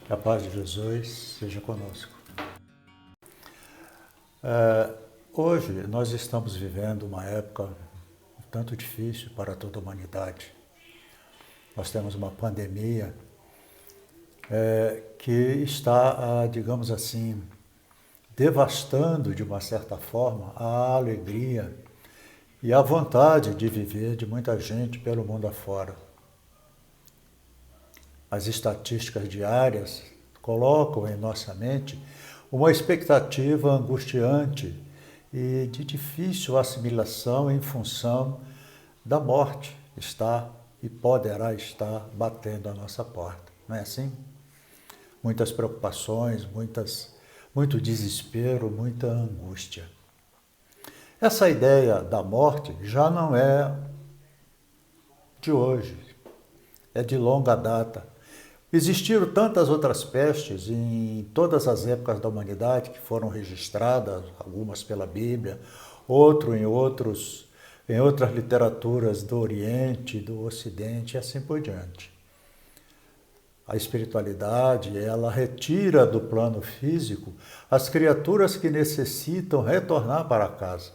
Que a paz de Jesus seja conosco. Hoje nós estamos vivendo uma época um tanto difícil para toda a humanidade. Nós temos uma pandemia que está, digamos assim, devastando de uma certa forma a alegria e a vontade de viver de muita gente pelo mundo afora. As estatísticas diárias colocam em nossa mente uma expectativa angustiante e de difícil assimilação em função da morte que está e poderá estar batendo à nossa porta. Não é assim? Muitas preocupações, muito desespero, muita angústia. Essa ideia da morte já não é de hoje, é de longa data. Existiram tantas outras pestes em todas as épocas da humanidade que foram registradas, algumas pela Bíblia, em outras literaturas do Oriente, do Ocidente e assim por diante. A espiritualidade, ela retira do plano físico as criaturas que necessitam retornar para casa,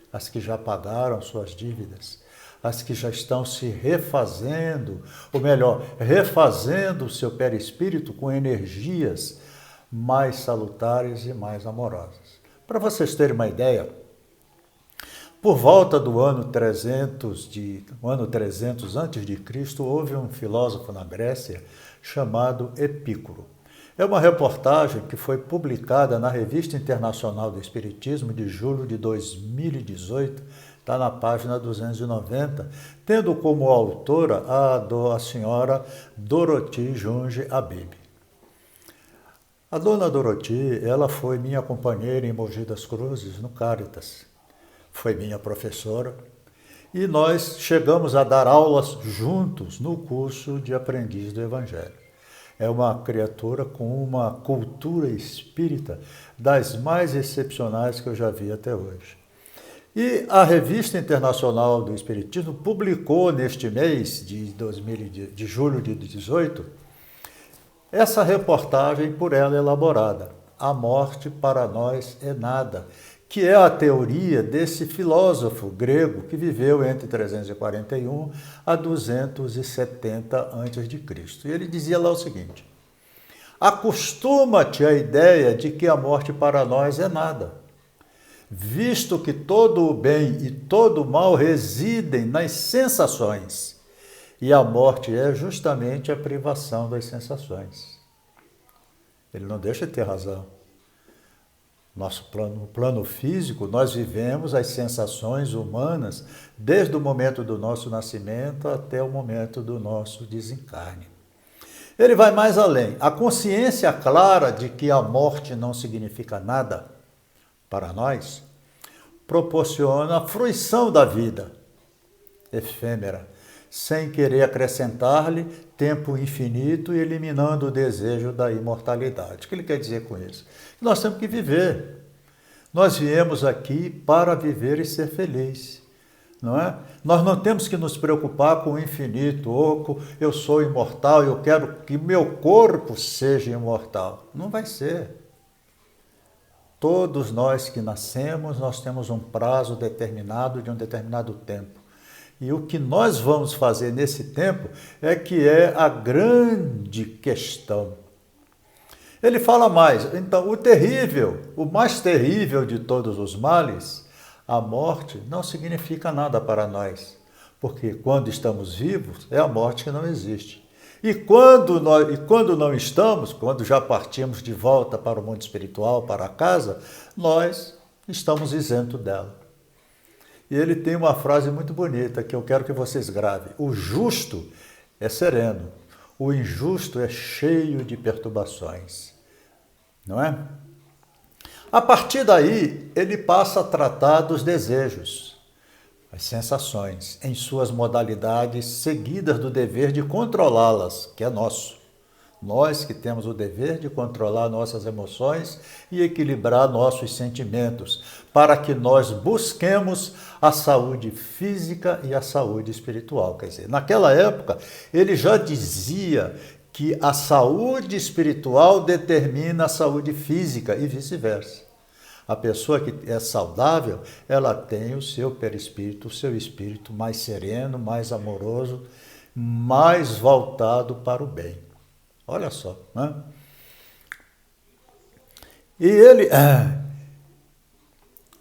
as que já pagaram suas dívidas, as que já estão se refazendo, ou melhor, refazendo o seu perispírito com energias mais salutares e mais amorosas. Para vocês terem uma ideia, por volta do ano 300 a.C., houve um filósofo na Grécia chamado Epícuro. É uma reportagem que foi publicada na Revista Internacional do Espiritismo de julho de 2018, está na página 290, tendo como autora a senhora Dorothy Junge Habib. A dona Dorothy, ela foi minha companheira em Mogi das Cruzes, no Caritas. Foi minha professora e nós chegamos a dar aulas juntos no curso de aprendiz do Evangelho. É uma criatura com uma cultura espírita das mais excepcionais que eu já vi até hoje. E a Revista Internacional do Espiritismo publicou neste mês de julho de 2018 essa reportagem por ela elaborada, A Morte para Nós é Nada, que é a teoria desse filósofo grego que viveu entre 341 a 270 a.C. E ele dizia lá o seguinte: acostuma-te à ideia de que a morte para nós é nada, visto que todo o bem e todo o mal residem nas sensações, e a morte é justamente a privação das sensações. Ele não deixa de ter razão. No plano físico, nós vivemos as sensações humanas desde o momento do nosso nascimento até o momento do nosso desencarne. Ele vai mais além. A consciência clara de que a morte não significa nada para nós proporciona a fruição da vida efêmera, sem querer acrescentar-lhe tempo infinito e eliminando o desejo da imortalidade. O que ele quer dizer com isso? Nós temos que viver. Nós viemos aqui para viver e ser feliz, não é? Nós não temos que nos preocupar com o infinito, ou eu sou imortal, eu quero que meu corpo seja imortal. Não vai ser. Todos nós que nascemos, nós temos um prazo determinado de um determinado tempo. E o que nós vamos fazer nesse tempo é que é a grande questão. Ele fala mais, então o mais terrível de todos os males, a morte não significa nada para nós, porque quando estamos vivos é a morte que não existe. E quando não estamos, quando já partimos de volta para o mundo espiritual, para casa, nós estamos isentos dela. E ele tem uma frase muito bonita que eu quero que vocês gravem. O justo é sereno, o injusto é cheio de perturbações. Não é? A partir daí, ele passa a tratar dos desejos, as sensações, em suas modalidades seguidas do dever de controlá-las, que é nosso. Nós que temos o dever de controlar nossas emoções e equilibrar nossos sentimentos, para que nós busquemos a saúde física e a saúde espiritual. Quer dizer, naquela época, ele já dizia que a saúde espiritual determina a saúde física e vice-versa. A pessoa que é saudável, ela tem o seu perispírito, o seu espírito mais sereno, mais amoroso, mais voltado para o bem. Olha só, né? E ele,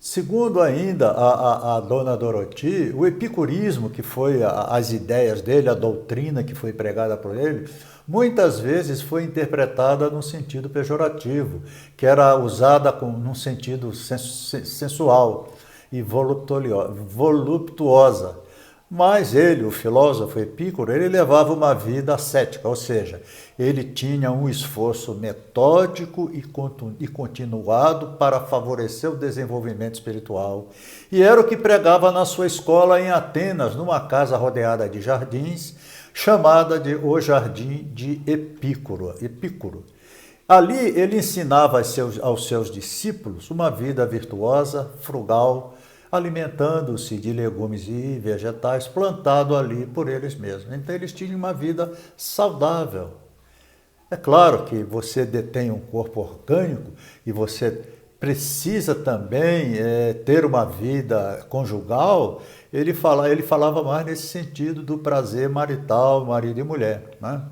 segundo ainda a dona Dorothy, o epicurismo, que foi as ideias dele, a doutrina que foi pregada por ele, muitas vezes foi interpretada num sentido pejorativo, que era usada num sentido sensual e voluptuosa. Mas ele, o filósofo Epicuro, ele levava uma vida ascética, ou seja, ele tinha um esforço metódico e continuado para favorecer o desenvolvimento espiritual. E era o que pregava na sua escola em Atenas, numa casa rodeada de jardins, chamada de O Jardim de Epicuro. Ali ele ensinava aos seus discípulos uma vida virtuosa, frugal, alimentando-se de legumes e vegetais plantados ali por eles mesmos. Então eles tinham uma vida saudável. É claro que você detém um corpo orgânico e você precisa também ter uma vida conjugal. Ele falava mais nesse sentido do prazer marital, marido e mulher, né?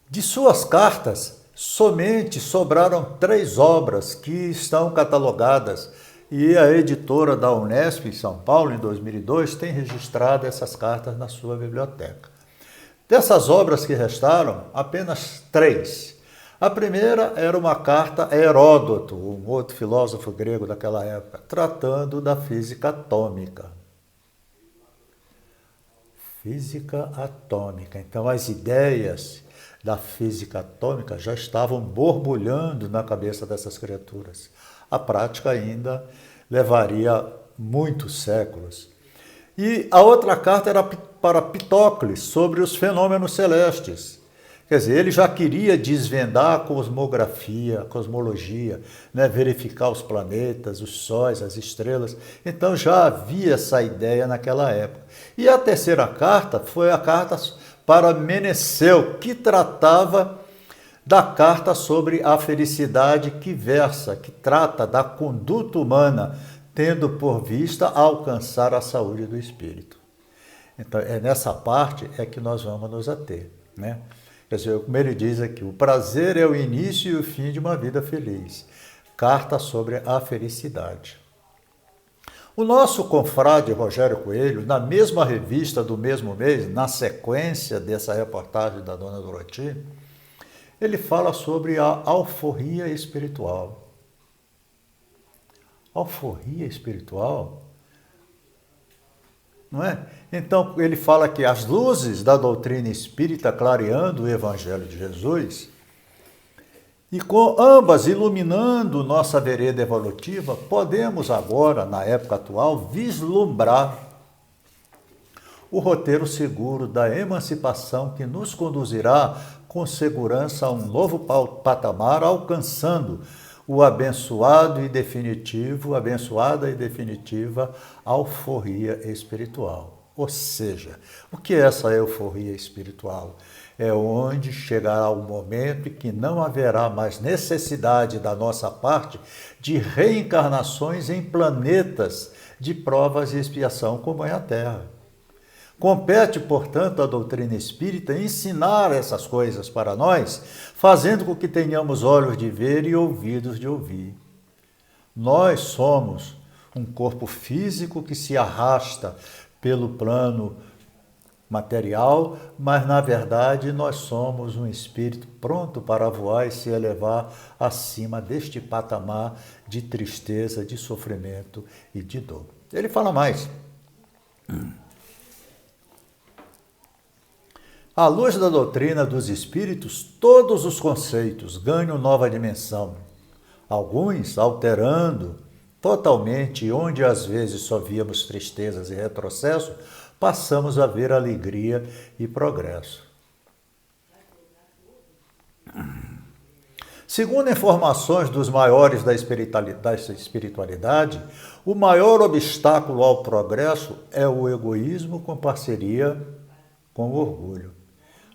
De suas cartas, somente sobraram 3 obras que estão catalogadas e a editora da Unesp em São Paulo, em 2002, tem registrado essas cartas na sua biblioteca. Dessas obras que restaram, apenas 3. A primeira era uma carta a Heródoto, um outro filósofo grego daquela época, tratando da física atômica. Física atômica. Então, as ideias da física atômica já estavam borbulhando na cabeça dessas criaturas. A prática ainda levaria muitos séculos. E a outra carta era para Pitócles, sobre os fenômenos celestes. Quer dizer, ele já queria desvendar a cosmografia, a cosmologia, né? Verificar os planetas, os sóis, as estrelas. Então já havia essa ideia naquela época. E a terceira carta foi a carta para Meneceu, que tratava da carta sobre a felicidade que trata da conduta humana, tendo por vista alcançar a saúde do espírito. Então, é nessa parte que nós vamos nos ater, né? Quer dizer, como ele diz aqui, o prazer é o início e o fim de uma vida feliz. Carta sobre a felicidade. O nosso confrade Rogério Coelho, na mesma revista do mesmo mês, na sequência dessa reportagem da dona Dorothy, ele fala sobre a alforria espiritual. Alforria espiritual? Não é? Então, ele fala que as luzes da doutrina espírita clareando o Evangelho de Jesus, e com ambas iluminando nossa vereda evolutiva, podemos agora, na época atual, vislumbrar o roteiro seguro da emancipação que nos conduzirá com segurança a um novo patamar, alcançando o abençoada e definitiva alforria espiritual. Ou seja, o que é essa euforia espiritual? É onde chegará o momento em que não haverá mais necessidade da nossa parte de reencarnações em planetas de provas e expiação como é a Terra. Compete, portanto, à doutrina espírita ensinar essas coisas para nós, fazendo com que tenhamos olhos de ver e ouvidos de ouvir. Nós somos um corpo físico que se arrasta pelo plano material, mas na verdade nós somos um espírito pronto para voar e se elevar acima deste patamar de tristeza, de sofrimento e de dor. Ele fala mais. À luz da doutrina dos espíritos, todos os conceitos ganham nova dimensão, alguns alterando totalmente onde às vezes só víamos tristezas e retrocesso, passamos a ver alegria e progresso. Segundo informações dos maiores da espiritualidade, o maior obstáculo ao progresso é o egoísmo com parceria com orgulho.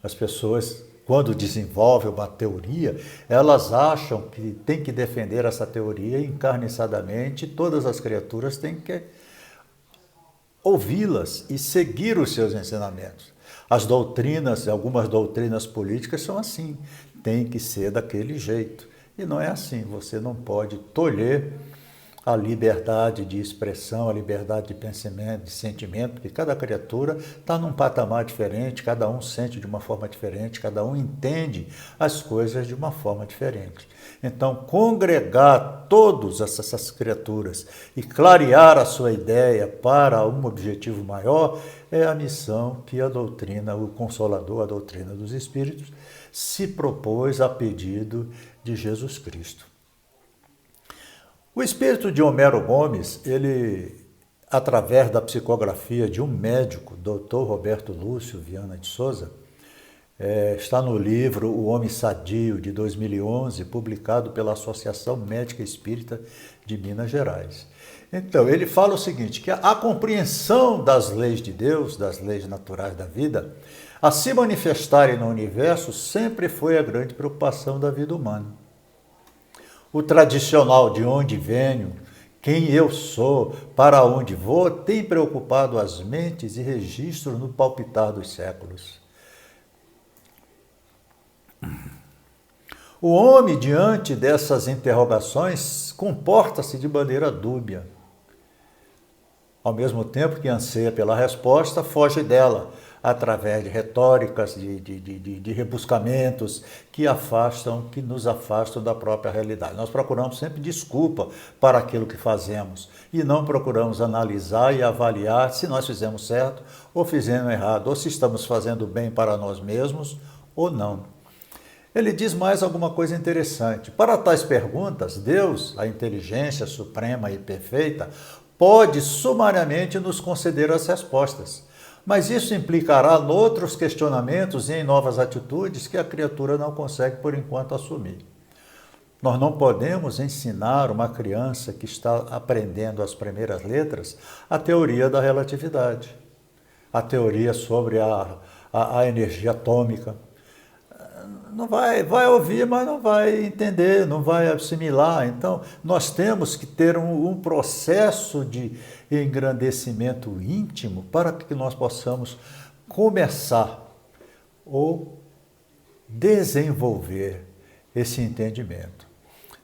As pessoas, quando desenvolvem uma teoria, elas acham que tem que defender essa teoria encarniçadamente, e todas as criaturas têm que ouvi-las e seguir os seus ensinamentos. As doutrinas, algumas doutrinas políticas são assim, tem que ser daquele jeito. E não é assim, você não pode tolher a liberdade de expressão, a liberdade de pensamento, de sentimento, porque cada criatura está num patamar diferente, cada um sente de uma forma diferente, cada um entende as coisas de uma forma diferente. Então, congregar todas essas criaturas e clarear a sua ideia para um objetivo maior é a missão que a doutrina, o Consolador, a doutrina dos Espíritos, se propôs a pedido de Jesus Cristo. O espírito de Homero Gomes, ele, através da psicografia de um médico, Dr. Roberto Lúcio Viana de Souza, está no livro O Homem Sadio, de 2011, publicado pela Associação Médica Espírita de Minas Gerais. Então, ele fala o seguinte, que a compreensão das leis de Deus, das leis naturais da vida, a se manifestarem no universo, sempre foi a grande preocupação da vida humana. O tradicional de onde venho, quem eu sou, para onde vou, tem preocupado as mentes e registro no palpitar dos séculos. O homem, diante dessas interrogações, comporta-se de maneira dúbia. Ao mesmo tempo que anseia pela resposta, foge dela, através de retóricas, de rebuscamentos que nos afastam da própria realidade. Nós procuramos sempre desculpa para aquilo que fazemos e não procuramos analisar e avaliar se nós fizemos certo ou fizemos errado, ou se estamos fazendo bem para nós mesmos ou não. Ele diz mais alguma coisa interessante. Para tais perguntas, Deus, a inteligência suprema e perfeita, pode sumariamente nos conceder as respostas. Mas isso implicará em outros questionamentos e em novas atitudes que a criatura não consegue, por enquanto, assumir. Nós não podemos ensinar uma criança que está aprendendo as primeiras letras a teoria da relatividade, a teoria sobre a energia atômica. Não vai ouvir, mas não vai entender, não vai assimilar. Então, nós temos que ter um processo de engrandecimento íntimo para que nós possamos começar ou desenvolver esse entendimento.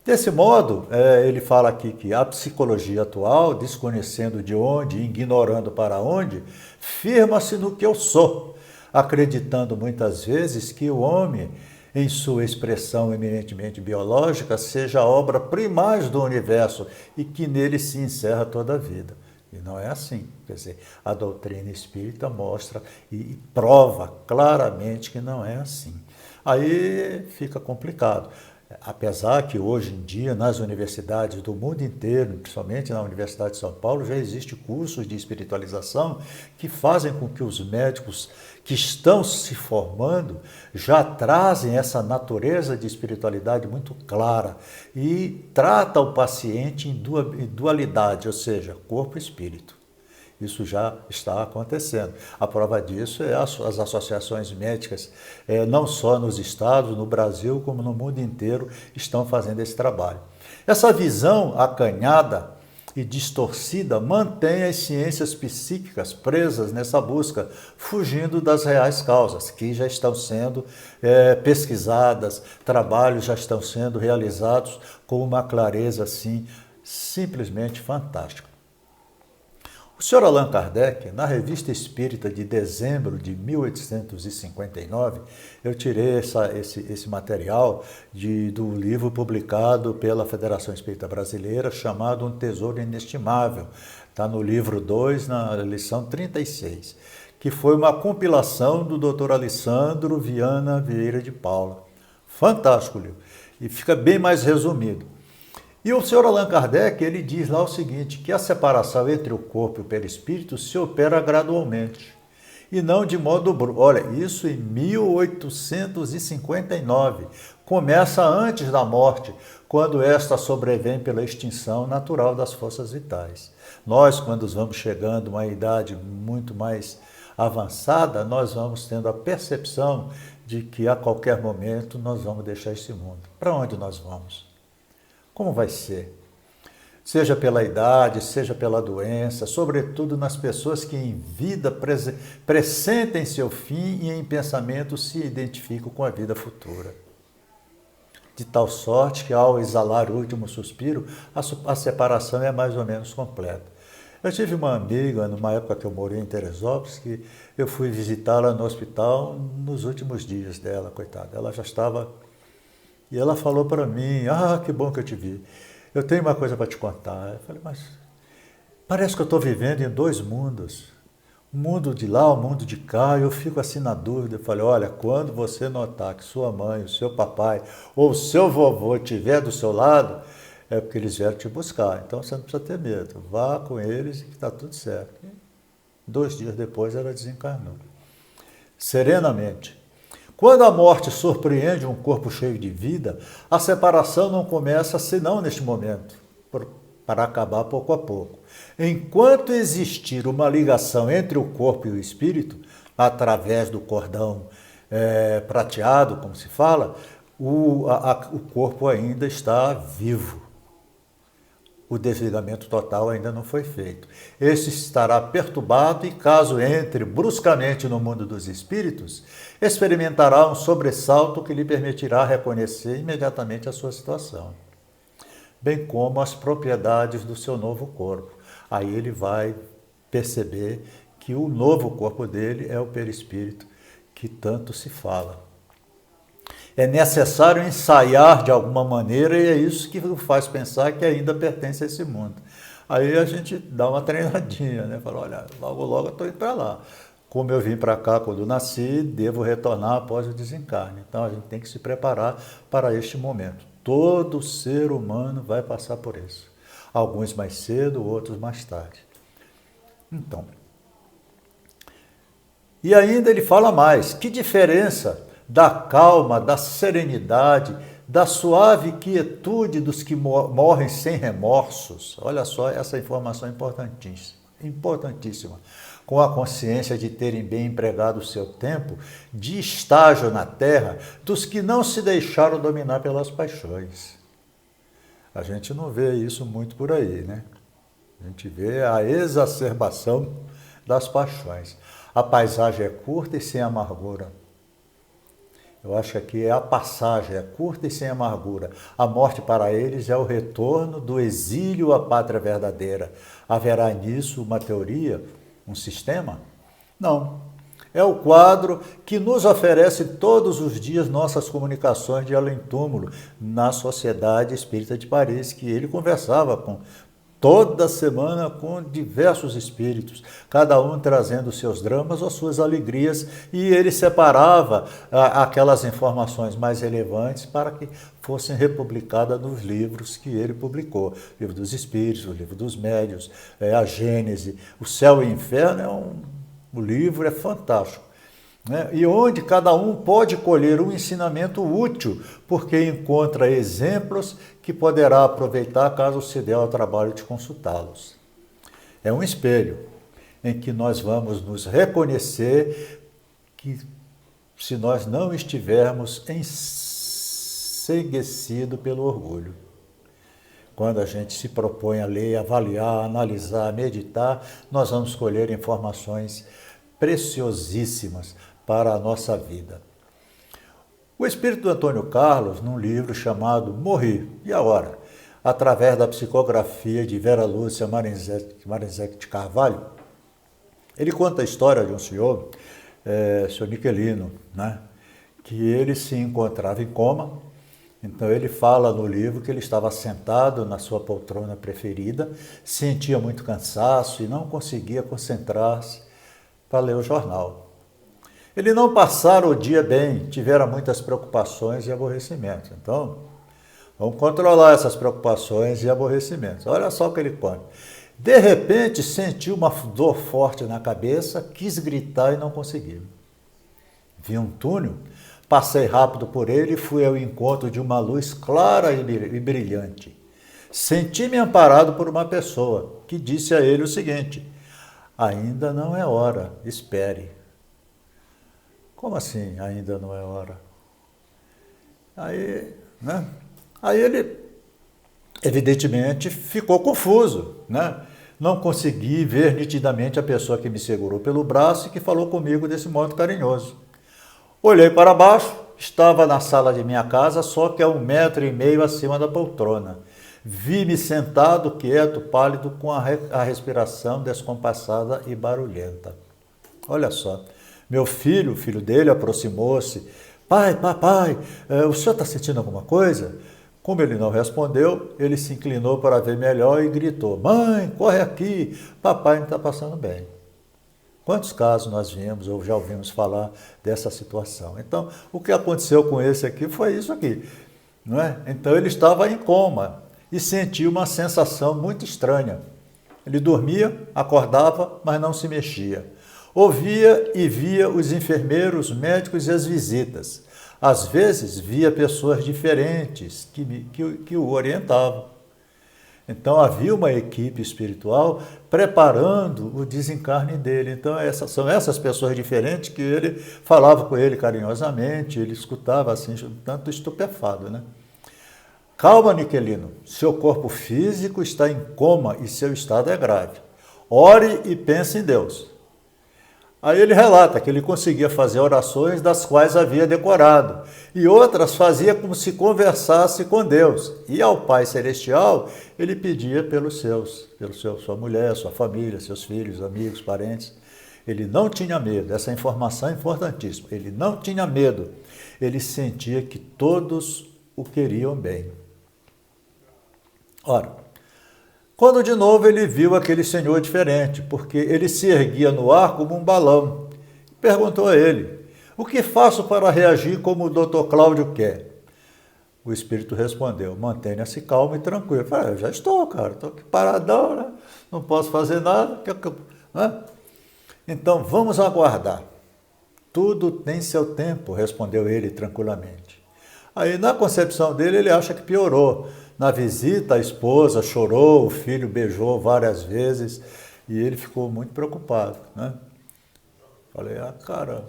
Desse modo, ele fala aqui que a psicologia atual, desconhecendo de onde, ignorando para onde, firma-se no que eu sou, acreditando muitas vezes que o homem, em sua expressão eminentemente biológica, seja a obra primaz do universo e que nele se encerra toda a vida. E não é assim. Quer dizer, a doutrina espírita mostra e prova claramente que não é assim. Aí fica complicado. Apesar que hoje em dia, nas universidades do mundo inteiro, principalmente na Universidade de São Paulo, já existem cursos de espiritualização que fazem com que os médicos que estão se formando já trazem essa natureza de espiritualidade muito clara e trata o paciente em dualidade, ou seja, corpo e espírito. Isso já está acontecendo. A prova disso é as associações médicas, não só nos estados, no Brasil, como no mundo inteiro, estão fazendo esse trabalho. Essa visão acanhada e distorcida mantém as ciências psíquicas presas nessa busca, fugindo das reais causas, que já estão sendo pesquisadas, trabalhos já estão sendo realizados com uma clareza assim, simplesmente fantástica. O Sr. Allan Kardec, na Revista Espírita de dezembro de 1859, eu tirei esse material do livro publicado pela Federação Espírita Brasileira, chamado Um Tesouro Inestimável. Está no livro 2, na lição 36, que foi uma compilação do Dr. Alessandro Viana Vieira de Paula. Fantástico livro. E fica bem mais resumido. E o Sr. Allan Kardec, ele diz lá o seguinte, que a separação entre o corpo e o perispírito se opera gradualmente, e não de modo brusco. Olha, isso em 1859, começa antes da morte, quando esta sobrevém pela extinção natural das forças vitais. Nós, quando vamos chegando a uma idade muito mais avançada, nós vamos tendo a percepção de que a qualquer momento nós vamos deixar esse mundo. Para onde nós vamos? Como vai ser? Seja pela idade, seja pela doença, sobretudo nas pessoas que em vida pressentem seu fim e em pensamento se identificam com a vida futura. De tal sorte que ao exalar o último suspiro, a separação é mais ou menos completa. Eu tive uma amiga, numa época que eu morei em Teresópolis, que eu fui visitá-la no hospital nos últimos dias dela, coitada. Ela já estava... E ela falou para mim, que bom que eu te vi. Eu tenho uma coisa para te contar. Eu falei, mas parece que eu estou vivendo em dois mundos. O mundo de lá, o mundo de cá, eu fico assim na dúvida. Eu falei, olha, quando você notar que sua mãe, o seu papai ou o seu vovô estiver do seu lado, é porque eles vieram te buscar. Então você não precisa ter medo. Vá com eles e que está tudo certo. E 2 dias depois ela desencarnou. Serenamente. Quando a morte surpreende um corpo cheio de vida, a separação não começa senão neste momento, para acabar pouco a pouco. Enquanto existir uma ligação entre o corpo e o espírito, através do cordão prateado, como se fala, o corpo ainda está vivo. O desligamento total ainda não foi feito. Este estará perturbado e, caso entre bruscamente no mundo dos espíritos, experimentará um sobressalto que lhe permitirá reconhecer imediatamente a sua situação, bem como as propriedades do seu novo corpo. Aí ele vai perceber que o novo corpo dele é o perispírito que tanto se fala. É necessário ensaiar de alguma maneira e é isso que faz pensar que ainda pertence a esse mundo. Aí a gente dá uma treinadinha, né? Fala, olha, logo eu estou indo para lá. Como eu vim para cá quando nasci, devo retornar após o desencarne. Então a gente tem que se preparar para este momento. Todo ser humano vai passar por isso. Alguns mais cedo, outros mais tarde. Então. E ainda ele fala mais. Que diferença da calma, da serenidade, da suave quietude dos que morrem sem remorsos. Olha só essa informação importantíssima. Com a consciência de terem bem empregado o seu tempo de estágio na terra, dos que não se deixaram dominar pelas paixões. A gente não vê isso muito por aí, né? A gente vê a exacerbação das paixões. A paisagem é curta e sem amargura. Eu acho que aqui a passagem é curta e sem amargura. A morte para eles é o retorno do exílio à pátria verdadeira. Haverá nisso uma teoria, um sistema? Não. É o quadro que nos oferece todos os dias nossas comunicações de além-túmulo na Sociedade Espírita de Paris, que ele conversava toda semana com diversos espíritos, cada um trazendo seus dramas ou suas alegrias, e ele separava aquelas informações mais relevantes para que fossem republicadas nos livros que ele publicou. O livro dos Espíritos, o livro dos Médiuns, a Gênese, o Céu e o Inferno, o livro é fantástico. Né? E onde cada um pode colher um ensinamento útil, porque encontra exemplos que poderá aproveitar caso se dê ao trabalho de consultá-los. É um espelho em que nós vamos nos reconhecer que se nós não estivermos enceguecidos pelo orgulho. Quando a gente se propõe a ler, avaliar, analisar, meditar, nós vamos colher informações preciosíssimas para a nossa vida. O espírito do Antônio Carlos, num livro chamado Morri, e a Hora, através da psicografia de Vera Lúcia Marinzec de Carvalho, ele conta a história de um senhor, senhor Niquelino, né, que ele se encontrava em coma. Então ele fala no livro que ele estava sentado na sua poltrona preferida, sentia muito cansaço e não conseguia concentrar-se para ler o jornal. Ele não passara o dia bem, tivera muitas preocupações e aborrecimentos. Então, vamos controlar essas preocupações e aborrecimentos. Olha só o que ele conta. De repente, sentiu uma dor forte na cabeça, quis gritar e não conseguiu. Vi um túnel, passei rápido por ele e fui ao encontro de uma luz clara e brilhante. Senti-me amparado por uma pessoa que disse a ele o seguinte: Ainda não é hora, espere. Como assim, ainda não é hora? Aí, né? Aí ele, evidentemente, ficou confuso, né? Não consegui ver nitidamente a pessoa que me segurou pelo braço e que falou comigo desse modo carinhoso. Olhei para baixo, estava na sala de minha casa, só que a 1,5 metros acima da poltrona. Vi-me sentado, quieto, pálido, com a respiração descompassada e barulhenta. Olha só, meu filho, o filho dele, aproximou-se. Pai, papai, o senhor está sentindo alguma coisa? Como ele não respondeu, ele se inclinou para ver melhor e gritou: Mãe, corre aqui, papai não está passando bem. Quantos casos nós vimos ou já ouvimos falar dessa situação? Então, o que aconteceu com esse aqui foi isso aqui, não é? Então, ele estava em coma e sentia uma sensação muito estranha. Ele dormia, acordava, mas não se mexia. Ouvia e via os enfermeiros, médicos e as visitas. Às vezes, via pessoas diferentes que o orientavam. Então, havia uma equipe espiritual preparando o desencarne dele. Então, são essas pessoas diferentes que ele falava com ele carinhosamente, ele escutava assim, tanto estupefado, né? Calma, Niquelino, seu corpo físico está em coma e seu estado é grave. Ore e pense em Deus. Aí ele relata que ele conseguia fazer orações das quais havia decorado, e outras fazia como se conversasse com Deus. E ao Pai Celestial, ele pedia sua mulher, sua família, seus filhos, amigos, parentes. Ele não tinha medo, essa informação é importantíssima. Ele não tinha medo, ele sentia que todos o queriam bem. Ora, quando de novo ele viu aquele senhor diferente, porque ele se erguia no ar como um balão. Perguntou a ele: o que faço para reagir como o Dr. Cláudio quer? O espírito respondeu: mantenha-se calmo e tranquilo. Eu falei: eu já estou, cara, estou aqui paradão, né? Não posso fazer nada. Né? Então vamos aguardar. Tudo tem seu tempo, respondeu ele tranquilamente. Aí na concepção dele ele acha que piorou. Na visita, a esposa chorou, o filho beijou várias vezes e ele ficou muito preocupado, né? Falei: caramba.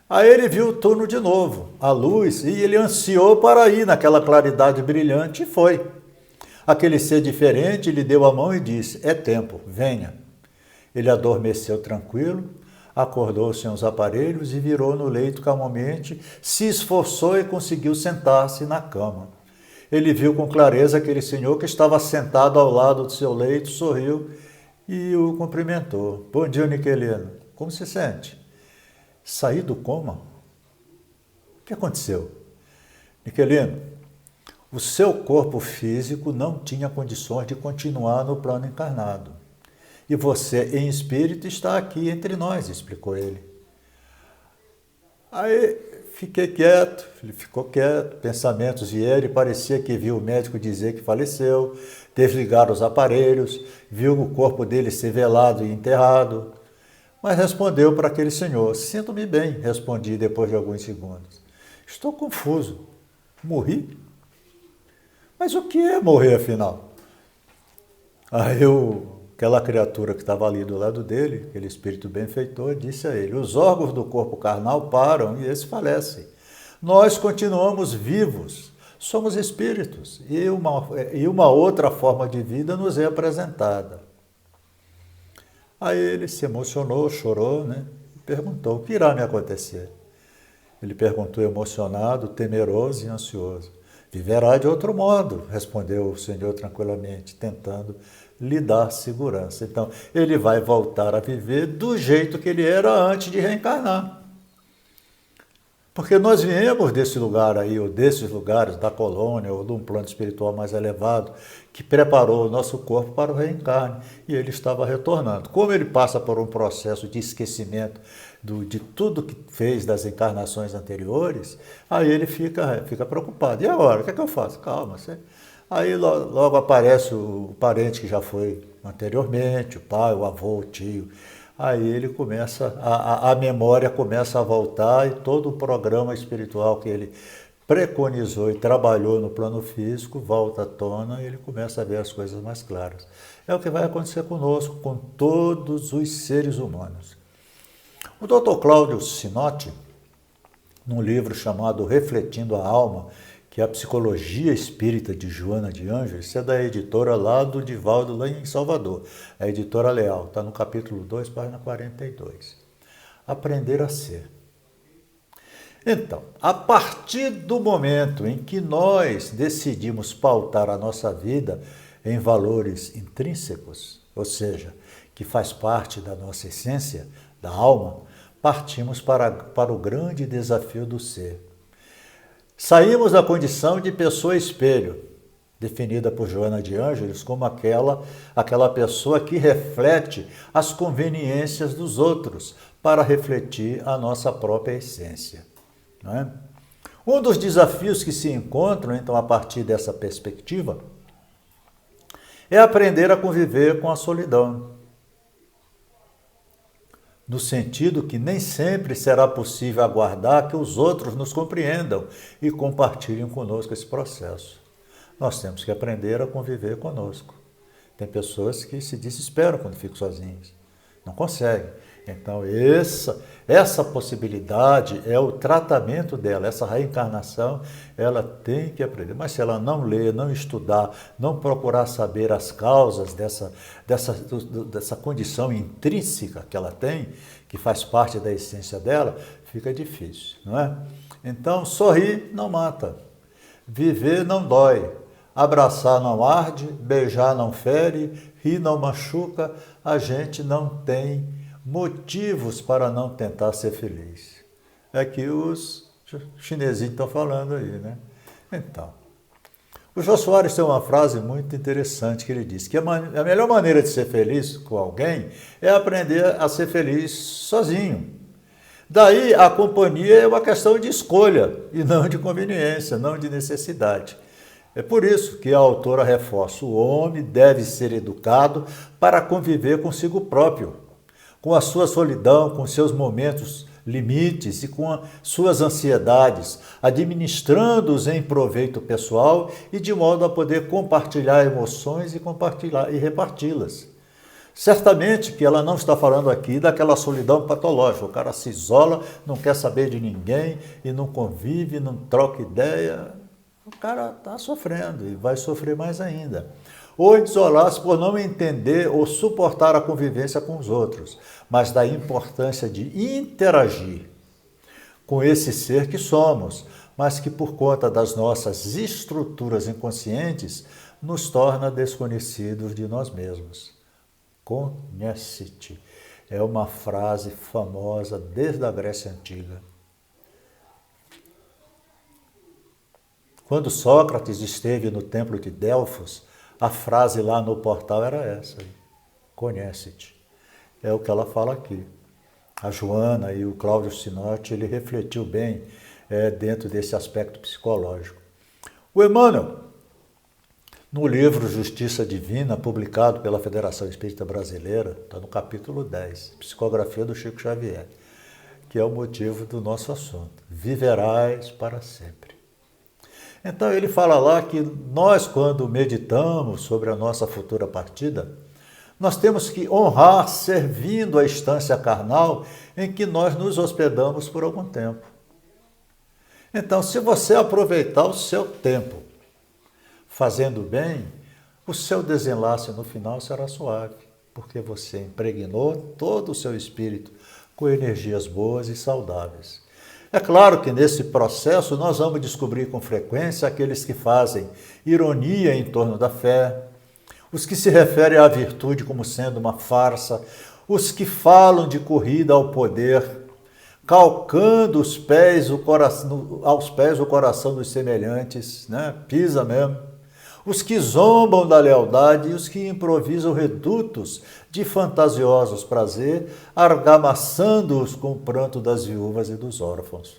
Aí ele viu o túnel de novo, a luz, e ele ansiou para ir naquela claridade brilhante e foi. Aquele ser diferente lhe deu a mão e disse: é tempo, venha. Ele adormeceu tranquilo, acordou sem os aparelhos e virou no leito calmamente, se esforçou e conseguiu sentar-se na cama. Ele viu com clareza aquele senhor que estava sentado ao lado do seu leito, sorriu e o cumprimentou. Bom dia, Niquelino. Como se sente? Saí do coma? O que aconteceu? Niquelino, o seu corpo físico não tinha condições de continuar no plano encarnado. E você, em espírito, está aqui entre nós, explicou ele. Aí fiquei quieto, ele ficou quieto, pensamentos vieram e parecia que viu o médico dizer que faleceu, desligar os aparelhos, viu o corpo dele ser velado e enterrado. Mas respondeu para aquele senhor: sinto-me bem, respondi depois de alguns segundos. Estou confuso. Morri? Mas o que é morrer afinal? Aí aquela criatura que estava ali do lado dele, aquele espírito benfeitor, disse a ele: os órgãos do corpo carnal param e eles falecem. Nós continuamos vivos, somos espíritos e uma outra forma de vida nos é apresentada. Aí ele se emocionou, chorou, né? E perguntou: o que irá me acontecer? Ele perguntou emocionado, temeroso e ansioso. Viverá de outro modo, respondeu o Senhor tranquilamente, tentando lhe dar segurança. Então, ele vai voltar a viver do jeito que ele era antes de reencarnar. Porque nós viemos desse lugar aí, ou desses lugares, da colônia, ou de um plano espiritual mais elevado, que preparou o nosso corpo para o reencarne. E ele estava retornando. Como ele passa por um processo de esquecimento de tudo que fez das encarnações anteriores, aí ele fica preocupado. E agora? O que é que eu faço? Calma, você... Aí logo aparece o parente que já foi anteriormente, o pai, o avô, o tio. Aí ele começa, a memória começa a voltar e todo o programa espiritual que ele preconizou e trabalhou no plano físico volta à tona e ele começa a ver as coisas mais claras. É o que vai acontecer conosco, com todos os seres humanos. O Dr. Cláudio Sinotti, num livro chamado Refletindo a Alma, que é a Psicologia Espírita de Joana de Ângeles, isso é da editora lá do Divaldo, lá em Salvador, a editora Leal, está no capítulo 2, página 42. Aprender a ser. Então, a partir do momento em que nós decidimos pautar a nossa vida em valores intrínsecos, ou seja, que faz parte da nossa essência, da alma, partimos para o grande desafio do ser. Saímos da condição de pessoa espelho, definida por Joana de Ângeles como aquela pessoa que reflete as conveniências dos outros para refletir a nossa própria essência. Não é? Um dos desafios que se encontram, então, a partir dessa perspectiva, é aprender a conviver com a solidão. No sentido que nem sempre será possível aguardar que os outros nos compreendam e compartilhem conosco esse processo. Nós temos que aprender a conviver conosco. Tem pessoas que se desesperam quando ficam sozinhas, não conseguem. Então, essa possibilidade é o tratamento dela, essa reencarnação, ela tem que aprender. Mas se ela não ler, não estudar, não procurar saber as causas dessa condição intrínseca que ela tem, que faz parte da essência dela, fica difícil, não é? Então, sorrir não mata, viver não dói, abraçar não arde, beijar não fere, rir não machuca, a gente não tem motivos para não tentar ser feliz. É que os chinesinhos estão falando aí, né? Então, o Jô Soares tem uma frase muito interessante que ele diz que a melhor maneira de ser feliz com alguém é aprender a ser feliz sozinho. Daí a companhia é uma questão de escolha e não de conveniência, não de necessidade. É por isso que a autora reforça: o homem deve ser educado para conviver consigo próprio, com a sua solidão, com seus momentos limites e com suas ansiedades, administrando-os em proveito pessoal e de modo a poder compartilhar emoções e reparti-las. Certamente que ela não está falando aqui daquela solidão patológica, o cara se isola, não quer saber de ninguém e não convive, não troca ideia, o cara está sofrendo e vai sofrer mais ainda. Ou isolar-se por não entender ou suportar a convivência com os outros, mas da importância de interagir com esse ser que somos, mas que por conta das nossas estruturas inconscientes nos torna desconhecidos de nós mesmos. Conhece-te. É uma frase famosa desde a Grécia Antiga. Quando Sócrates esteve no templo de Delfos, a frase lá no portal era essa: conhece-te. É o que ela fala aqui. A Joana e o Cláudio Sinotti, ele refletiu bem dentro desse aspecto psicológico. O Emmanuel, no livro Justiça Divina, publicado pela Federação Espírita Brasileira, está no capítulo 10, Psicografia do Chico Xavier, que é o motivo do nosso assunto. Viverás para sempre. Então ele fala lá que nós, quando meditamos sobre a nossa futura partida, nós temos que honrar servindo a instância carnal em que nós nos hospedamos por algum tempo. Então, se você aproveitar o seu tempo fazendo bem, o seu desenlace no final será suave, porque você impregnou todo o seu espírito com energias boas e saudáveis. É claro que nesse processo nós vamos descobrir com frequência aqueles que fazem ironia em torno da fé, os que se referem à virtude como sendo uma farsa, os que falam de corrida ao poder, calcando aos pés o coração dos semelhantes, né? Pisa mesmo. Os que zombam da lealdade e os que improvisam redutos de fantasiosos prazer, argamassando-os com o pranto das viúvas e dos órfãos.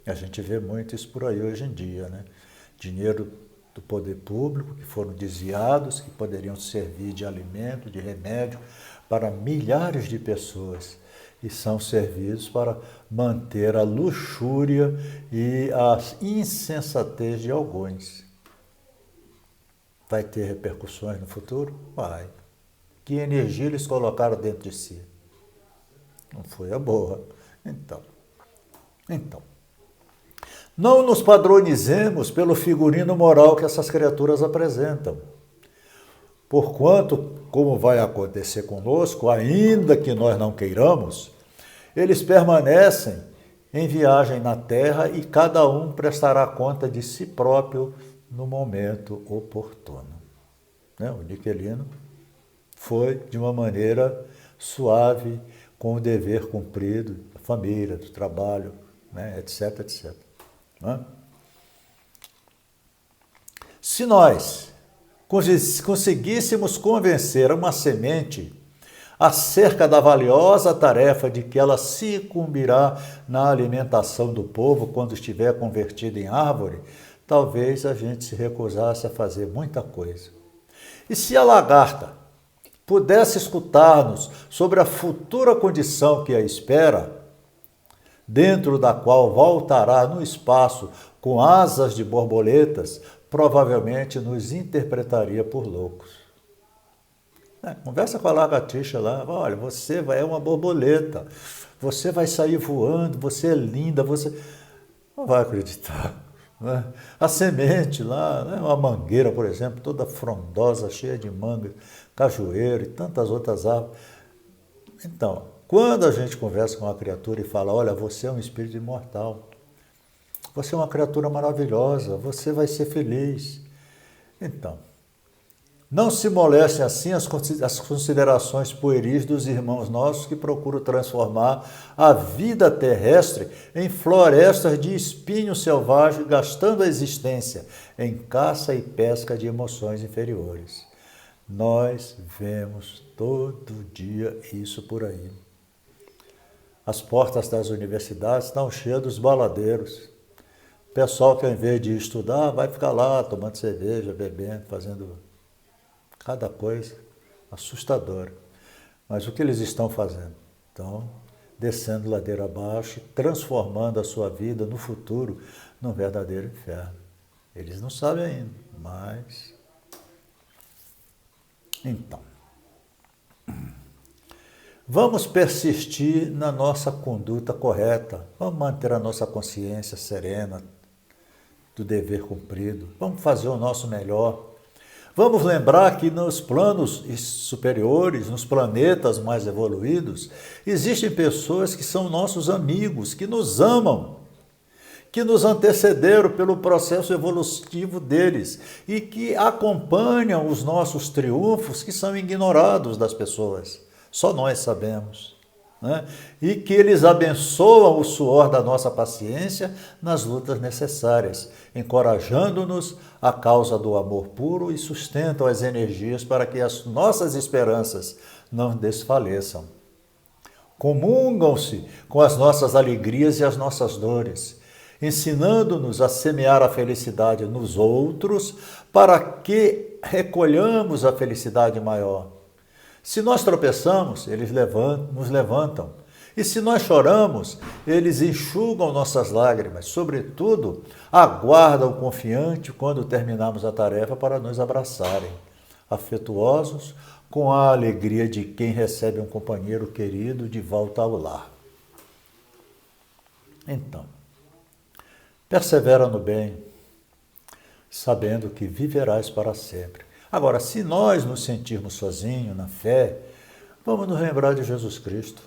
A gente vê muito isso por aí hoje em dia, né? Dinheiro do poder público que foram desviados, que poderiam servir de alimento, de remédio para milhares de pessoas e são servidos para manter a luxúria e a insensatez de alguns. Vai ter repercussões no futuro? Vai. Que energia eles colocaram dentro de si? Não foi a boa. Então, não nos padronizemos pelo figurino moral que essas criaturas apresentam. Porquanto, como vai acontecer conosco, ainda que nós não queiramos, eles permanecem em viagem na terra e cada um prestará conta de si próprio no momento oportuno. O Niquelino foi de uma maneira suave, com o dever cumprido, da família, do trabalho, etc, etc. Se nós conseguíssemos convencer uma semente acerca da valiosa tarefa de que ela se incumbirá na alimentação do povo quando estiver convertida em árvore, talvez a gente se recusasse a fazer muita coisa. E se a lagarta pudesse escutar-nos sobre a futura condição que a espera, dentro da qual voltará no espaço com asas de borboletas, provavelmente nos interpretaria por loucos. Conversa com a lagartixa lá, olha, você é uma borboleta, você vai sair voando, você é linda, você não vai acreditar. A semente lá, uma mangueira, por exemplo, toda frondosa, cheia de manga, cajueiro e tantas outras árvores. Então, quando a gente conversa com uma criatura e fala, olha, você é um espírito imortal, você é uma criatura maravilhosa, você vai ser feliz. Então, não se molestem assim as considerações pueris dos irmãos nossos que procuram transformar a vida terrestre em florestas de espinho selvagem, gastando a existência em caça e pesca de emoções inferiores. Nós vemos todo dia isso por aí. As portas das universidades estão cheias dos baladeiros. Pessoal que, ao invés de estudar, vai ficar lá tomando cerveja, bebendo, fazendo cada coisa assustadora. Mas o que eles estão fazendo? Estão descendo ladeira abaixo, transformando a sua vida no futuro num verdadeiro inferno. Eles não sabem ainda, mas... Então, vamos persistir na nossa conduta correta, vamos manter a nossa consciência serena do dever cumprido, vamos fazer o nosso melhor. Vamos lembrar que nos planos superiores, nos planetas mais evoluídos, existem pessoas que são nossos amigos, que nos amam, que nos antecederam pelo processo evolutivo deles e que acompanham os nossos triunfos que são ignorados das pessoas. Só nós sabemos. E que eles abençoam o suor da nossa paciência nas lutas necessárias, encorajando-nos à causa do amor puro e sustentam as energias para que as nossas esperanças não desfaleçam. Comungam-se com as nossas alegrias e as nossas dores, ensinando-nos a semear a felicidade nos outros para que recolhamos a felicidade maior. Se nós tropeçamos, eles nos levantam. E se nós choramos, eles enxugam nossas lágrimas. Sobretudo, aguardam confiante quando terminamos a tarefa para nos abraçarem, afetuosos, com a alegria de quem recebe um companheiro querido de volta ao lar. Então, persevera no bem, sabendo que viverás para sempre. Agora, se nós nos sentirmos sozinhos na fé, vamos nos lembrar de Jesus Cristo.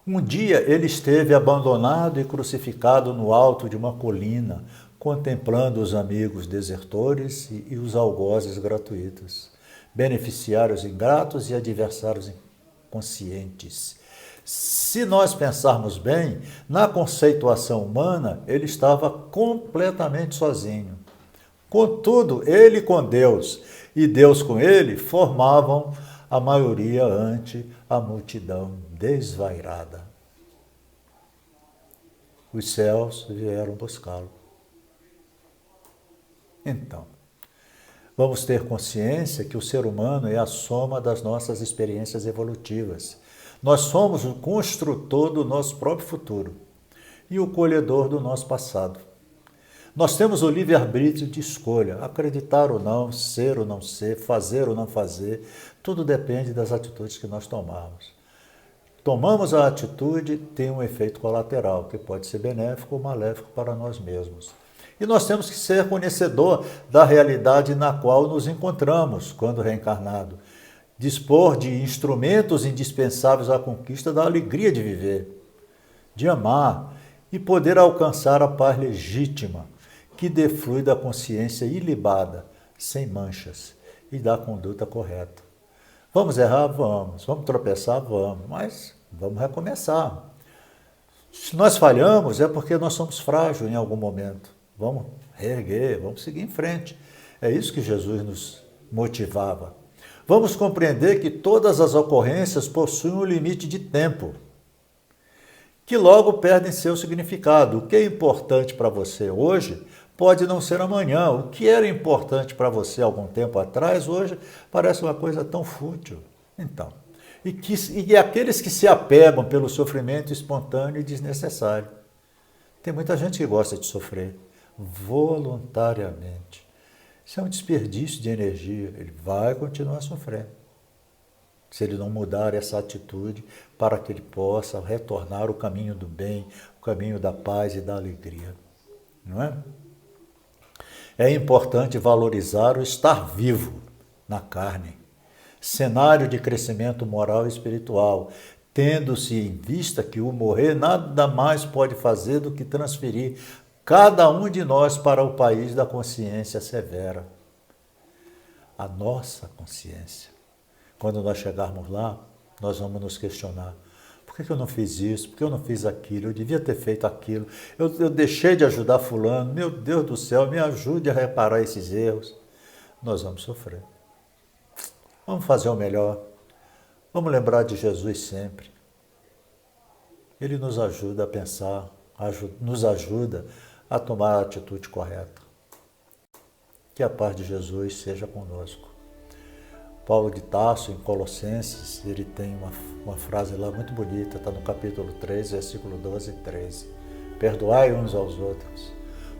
Um dia ele esteve abandonado e crucificado no alto de uma colina, contemplando os amigos desertores e os algozes gratuitos, beneficiários ingratos e adversários inconscientes. Se nós pensarmos bem, na conceituação humana, ele estava completamente sozinho. Contudo, ele com Deus e Deus com ele formavam a maioria ante a multidão desvairada. Os céus vieram buscá-lo. Então, vamos ter consciência que o ser humano é a soma das nossas experiências evolutivas. Nós somos o construtor do nosso próprio futuro e o colhedor do nosso passado. Nós temos o livre-arbítrio de escolha, acreditar ou não, ser ou não ser, fazer ou não fazer, tudo depende das atitudes que nós tomarmos. Tomamos a atitude, tem um efeito colateral, que pode ser benéfico ou maléfico para nós mesmos. E nós temos que ser conhecedor da realidade na qual nos encontramos quando reencarnado. Dispor de instrumentos indispensáveis à conquista da alegria de viver, de amar e poder alcançar a paz legítima, que deflui da consciência ilibada, sem manchas, e da conduta correta. Vamos errar? Vamos. Vamos tropeçar? Vamos. Mas vamos recomeçar. Se nós falhamos, é porque nós somos frágeis em algum momento. Vamos reerguer, vamos seguir em frente. É isso que Jesus nos motivava. Vamos compreender que todas as ocorrências possuem um limite de tempo, que logo perdem seu significado. O que é importante para você hoje pode não ser amanhã. O que era importante para você algum tempo atrás, hoje parece uma coisa tão fútil. Então, e aqueles que se apegam pelo sofrimento espontâneo e desnecessário. Tem muita gente que gosta de sofrer voluntariamente. Isso é um desperdício de energia. Ele vai continuar sofrendo, se ele não mudar essa atitude para que ele possa retornar ao caminho do bem, o caminho da paz e da alegria. Não é? É importante valorizar o estar vivo na carne, cenário de crescimento moral e espiritual, tendo-se em vista que o morrer nada mais pode fazer do que transferir cada um de nós para o país da consciência severa. A nossa consciência. Quando nós chegarmos lá, nós vamos nos questionar. Por que eu não fiz isso? Por que eu não fiz aquilo? Eu devia ter feito aquilo. Eu deixei de ajudar fulano. Meu Deus do céu, me ajude a reparar esses erros. Nós vamos sofrer. Vamos fazer o melhor. Vamos lembrar de Jesus sempre. Ele nos ajuda a pensar, nos ajuda a tomar a atitude correta. Que a paz de Jesus seja conosco. Paulo de Tarso, em Colossenses, ele tem uma frase lá muito bonita, está no capítulo 3, versículo 12 e 13. Perdoai uns aos outros,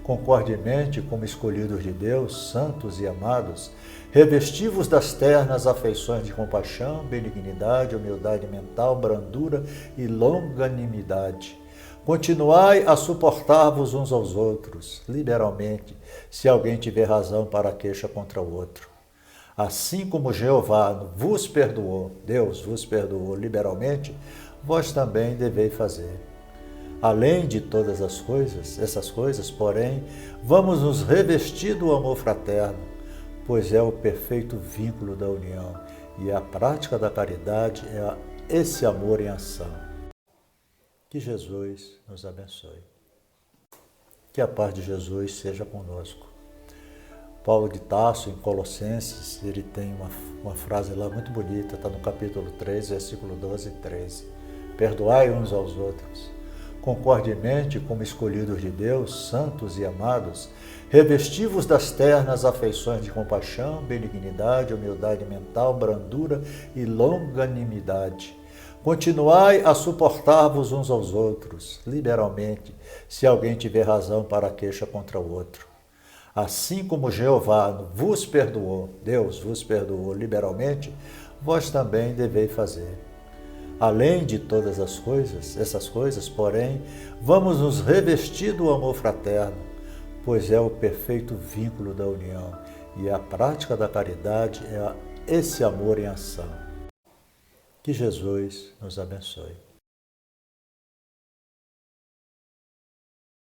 concordemente como escolhidos de Deus, santos e amados, revesti-vos das ternas afeições de compaixão, benignidade, humildade mental, brandura e longanimidade. Continuai a suportar-vos uns aos outros, liberalmente, se alguém tiver razão para a queixa contra o outro. Assim como Jeová vos perdoou, Deus vos perdoou liberalmente, vós também deveis fazer. Além de todas essas coisas, porém, vamos nos revestir do amor fraterno, pois é o perfeito vínculo da união, e a prática da caridade é esse amor em ação. Que Jesus nos abençoe. Que a paz de Jesus seja conosco. Paulo de Tarso, em Colossenses, ele tem uma frase lá muito bonita, está no capítulo 3, versículo 12 e 13. Perdoai uns aos outros, concordemente como escolhidos de Deus, santos e amados, revesti-vos das ternas afeições de compaixão, benignidade, humildade mental, brandura e longanimidade. Continuai a suportar-vos uns aos outros, liberalmente, se alguém tiver razão para a queixa contra o outro. Assim como Jeová vos perdoou, Deus vos perdoou liberalmente, vós também deveis fazer. Além de todas essas coisas, porém, vamos nos revestir do amor fraterno, pois é o perfeito vínculo da união, e a prática da caridade é esse amor em ação. Que Jesus nos abençoe.